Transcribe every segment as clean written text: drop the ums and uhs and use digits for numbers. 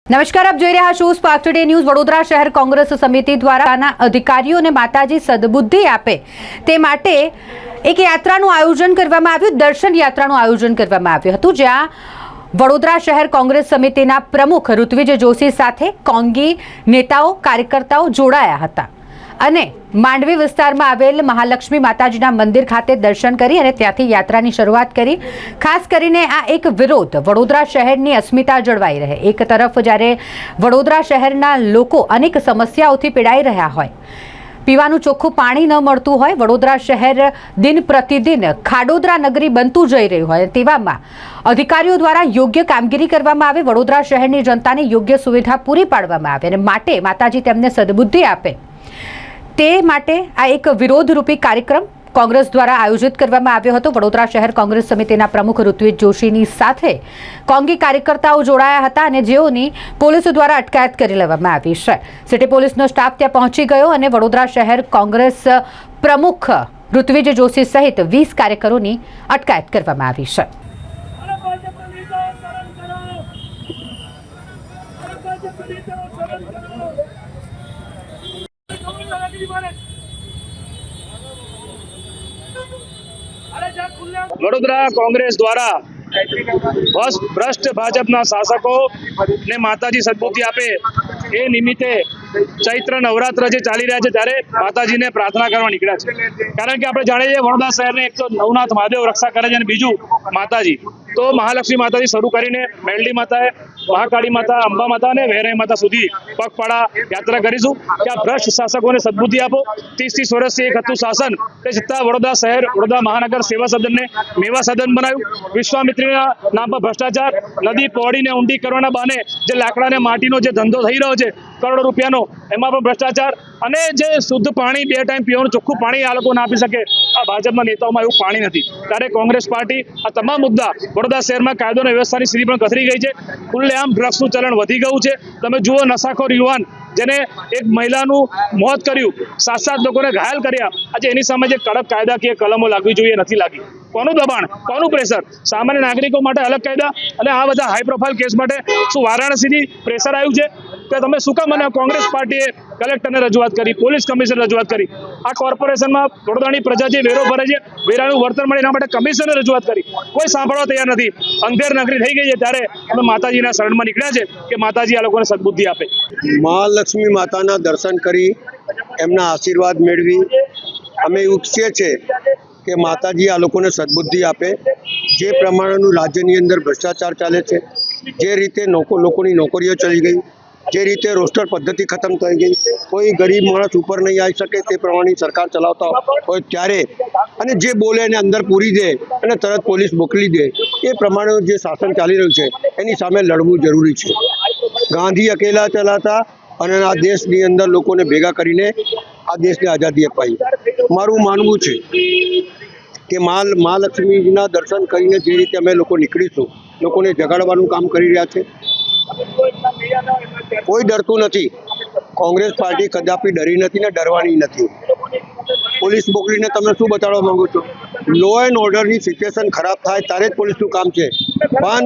નમસ્કાર, આપ જોઈ રહ્યા છો સ્પાર્ક ટુડે ન્યૂઝ। વડોદરા શહેર કોંગ્રેસ સમિતિ દ્વારા અધિકારીઓને માતાજી સદબુદ્ધિ આપે તે માટે એક યાત્રાનું આયોજન કરવામાં આવ્યું। દર્શન યાત્રાનું આયોજન કરવામાં આવ્યું હતું, જ્યાં વડોદરા શહેર કોંગ્રેસ સમિતિના પ્રમુખ ઋત્વિજ જોશી સાથે કોંગી નેતાઓ કાર્યકર્તાઓ જોડાયા હતા અને માંડવી વિસ્તારમાં આવેલ મહાલક્ષ્મી માતાજીના મંદિર ખાતે દર્શન કરી અને ત્યાંથી યાત્રાની શરૂઆત કરી। ખાસ કરીને આ એક વિરોધ વડોદરા શહેરની અસ્મિતા જળવાઈ રહે। એક તરફ જ્યારે વડોદરા શહેરના લોકો અનેક સમસ્યાઓથી પીડાઈ રહ્યા હોય, પીવાનું ચોખ્ખું પાણી ન મળતું હોય, વડોદરા શહેર દિન પ્રતિદિન ખાડોદરા નગરી બનતું જઈ રહ્યું હોય, તેવામાં અધિકારીઓ દ્વારા યોગ્ય કામગીરી કરવામાં આવે, વડોદરા શહેરની જનતાને યોગ્ય સુવિધા પૂરી પાડવામાં આવે અને માટે માતાજી તેમને સદબુદ્ધિ આપે તે માટે આ એક વિરોધરૂપી કાર્યક્રમ કોંગ્રેસ દ્વારા આયોજિત કરવામાં આવ્યો હતો। વડોદરા શહેર કોંગ્રેસ સમિતિના પ્રમુખ ઋત્વિજ જોશીની સાથે કોંગી કાર્યકર્તાઓ જોડાયા હતા અને જેઓની પોલીસ દ્વારા અટકાયત કરી લેવામાં આવી છે। સિટી પોલીસનો સ્ટાફ ત્યાં પહોંચી ગયો અને વડોદરા શહેર કોંગ્રેસ પ્રમુખ ઋત્વિજ જોશી સહિત 20 કાર્યકરોની અટકાયત કરવામાં આવી છે। વડોદરા કોંગ્રેસ દ્વારા ભ્રષ્ટ ભાજપના શાસકો ને માતાજી સદબુદ્ધિ આપે એ નિમિત્તે ચૈત્ર નવરાત્ર જે ચાલી રહ્યા છે ત્યારે માતાજીને પ્રાર્થના કરવા નીકળ્યા છે। કારણ કે આપણે જાણીએ છીએ વડોદરા શહેરને એક તો નવનાથ મહાદેવ રક્ષા કરે છે અને બીજું માતાજી, તો મહાલક્ષ્મી માતાજી શરૂ કરીને મેલડી માતાએ, મહાકાળી માતા, અંબા માતા અને વહેરાઈ માતા સુધી પગપાળા યાત્રા કરીશું કે આ ભ્રષ્ટ શાસકોને સદબુદ્ધિ આપો। 30 વર્ષથી એક હતું શાસન, તે છતાં વડોદરા શહેર, વડોદરા મહાનગર સેવા સદનને મેવા સદન બનાવ્યું। વિશ્વામિત્રીના નામ પર ભ્રષ્ટાચાર, નદી પહોળીને ઊંડી કરવાના બહાને જે લાકડાને માટીનો જે ધંધો થઈ રહ્યો છે કરોડો રૂપિયાનો, એમાં પણ ભ્રષ્ટાચાર અને જે શુદ્ધ પાણી 2 ટાઈમ પીવાનું ચોખ્ખું પાણી આ લોકો ના આપી શકે, આ ભાજપના નેતાઓમાં એવું પાણી નથી। ત્યારે કોંગ્રેસ પાર્ટી આ તમામ મુદ્દા, વડોદરા શહેરમાં કાયદો અને વ્યવસ્થાની સ્થિતિ પણ કથળી ગઈ છે, ખુલ્લેઆમ ડ્રગ્સનું ચલણ વધી ગયું છે। તમે જુઓ, નશાખોર યુવાન જેને એક મહિલાનું મોત કર્યું, 7 લોકોને ઘાયલ કર્યા, આજે એની સામે જે કડક કાયદાકીય કલમો લાગવી જોઈએ નથી લાગી। કોનું દબાણ, કોનું પ્રેશર? સામાન્ય નાગરિકો માટે અલગ કાયદા અને આ બધા હાઈ પ્રોફાઇલ કેસ માટે શું વારાણસીથી પ્રેશર આવ્યું છે કે તમે શું કામ? અને કોંગ્રેસ પાર્ટીએ કલેક્ટરને રજૂઆત કરી, પોલીસ કમિશનર રજૂઆત કરી, આ કોર્પોરેશનમાં વડોદરાની પ્રજા જે વેરો ભરે છે, વેરાનું વળતર મળે એના માટે કમિશનરે રજૂઆત કરી, કોઈ સાંભળવા તૈયાર નથી। અંધેર નગરી થઈ ગઈ છે ત્યારે અમે માતાજીના શરણમાં નીકળ્યા છે કે માતાજી આ લોકોને સદબુદ્ધિ આપે। મહાલક્ષ્મી માતાના દર્શન કરી એમના આશીર્વાદ મેળવી અમે ઈચ્છીએ છીએ કે માતાજી આ લોકોને સદબુદ્ધિ આપે। જે પ્રમાણેનું રાજ્યની અંદર ભ્રષ્ટાચાર ચાલે છે, જે રીતે લોકોની નોકરીઓ ચલી ગઈ, જે રીતે રોસ્ટર પદ્ધતિ ખતમ થઈ ગઈ, કોઈ ગરીબ માણસ ઉપર નહીં આવી શકે તે પ્રમાણેની સરકાર ચલાવતા હોય ત્યારે અને જે બોલે એને અંદર પૂરી દે અને તરત પોલીસ મોકલી દે, એ પ્રમાણેનું જે શાસન ચાલી રહ્યું છે એની સામે લડવું જરૂરી છે। ગાંધી અકેલા ચલાતા અને આ દેશની અંદર લોકોને ભેગા કરીને આ દેશને આઝાદી અપાઈ। મારું માનવું છે કે મહાલક્ષ્મીજીના દર્શન કરીને જે રીતે અમે લોકો નીકળીશું, લોકોને જગાડવાનું કામ કરી રહ્યા છે, કોઈ ડરતું નથી। કોંગ્રેસ પાર્ટી કદાપી ડરી નથી ને ડરવાની નથી। પોલીસ મોકલીને તમે શું બતાડવા માંગો છો? લો એન્ડ ઓર્ડરની સિચ્યુએશન ખરાબ થાય ત્યારે જ પોલીસનું કામ છે, પણ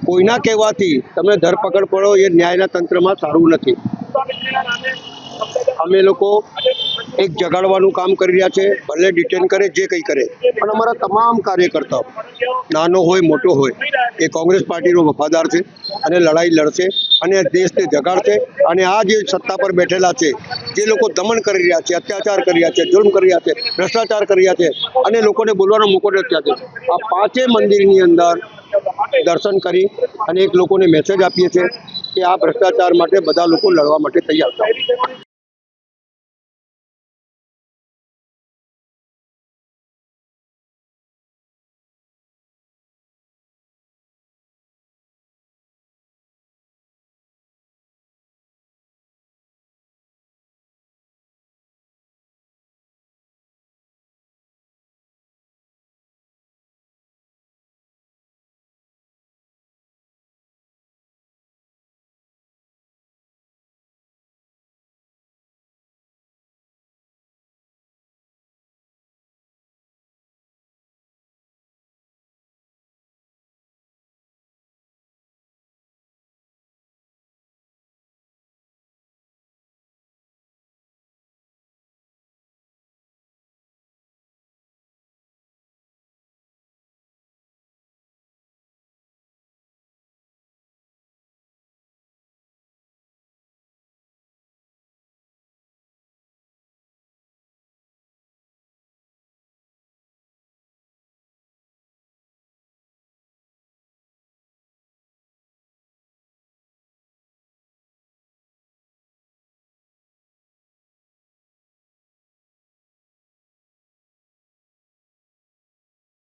કોઈના કહેવાથી તમે ધરપકડ પડો એ ન્યાયના તંત્રમાં સારું નથી। અમે લોકો એક જગાડવાનું કામ કરી રહ્યા છે, ભલે ડિટેન કરે, જે કંઈ કરે, પણ અમારા તમામ કાર્યકર્તાઓ, નાનો હોય મોટો હોય, એ કોંગ્રેસ પાર્ટીનો વફાદાર છે અને લડાઈ લડશે અને દેશને જગાડશે। અને આ જે સત્તા પર બેઠેલા છે, જે લોકો દમન કરી રહ્યા છે, અત્યાચાર કરી રહ્યા છે, જુલ્મ કરી રહ્યા છે, ભ્રષ્ટાચાર કરી રહ્યા છે અને લોકોને બોલવાનો મોકો નથી આપતો, આ 5 મંદિરની અંદર દર્શન કરી અને એક લોકોને મેસેજ આપીએ છીએ કે આ ભ્રષ્ટાચાર માટે બધા લોકો લડવા માટે તૈયાર થાય।